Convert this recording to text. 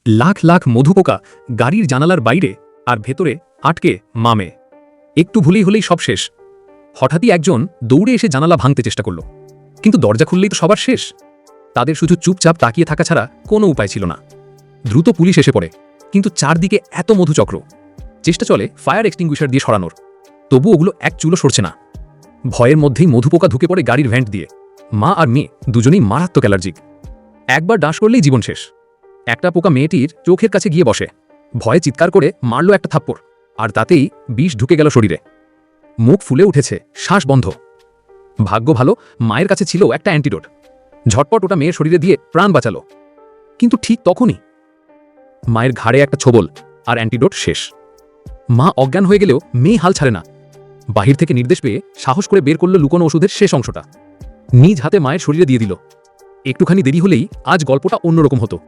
লাখ লাখ মধুপোকা গাড়ির জানালার বাইরে, আর ভেতরে আটকে মামে। একটু ভুলেই হলেই সব শেষ। হঠাৎই একজন দৌড়ে এসে জানালা ভাঙতে চেষ্টা করল, কিন্তু দরজা খুললেই তো সবার শেষ। তাদের শুধু চুপচাপ তাকিয়ে থাকা ছাড়া কোনো উপায় ছিল না। দ্রুত পুলিশ এসে পড়ে, কিন্তু চারদিকে এত মধুচক্র। চেষ্টা চলে ফায়ার এক্সটিংগুইশার দিয়ে সরানোর, তবু ওগুলো এক চুলো সরছে না। ভয়ের মধ্যেই মধুপোকা ঢুকে পড়ে গাড়ির ভ্যান্ট দিয়ে। মা আর মেয়ে দুজনেই মারাত্মক অ্যালার্জিক। একবার ডাঁশ করলেই জীবন শেষ। একটা পোকা মেয়েটির চোখের কাছে গিয়ে বসে, ভয়ে চিৎকার করে মারল একটা থাপ্পড়, আর তাতেই বিষ ঢুকে গেল শরীরে। মুখ ফুলে উঠেছে, শ্বাস বন্ধ। ভাগ্য ভালো, মায়ের কাছে ছিল একটা অ্যান্টিডোট। ঝটপট ওটা মেয়ের শরীরে দিয়ে প্রাণ বাঁচালো। কিন্তু ঠিক তখনই মায়ের ঘাড়ে একটা ছোবল, আর অ্যান্টিডোট শেষ। মা অজ্ঞান হয়ে গেলেও মেয়ে হাল ছাড়ে না। বাহির থেকে নির্দেশ পেয়ে সাহস করে বের করল লুকোনো ওষুধের শেষ অংশটা। নিজ হাতে মায়ের শরীরে দিয়ে দিল। একটুখানি দেরি হলেই আজ গল্পটা অন্যরকম হতো।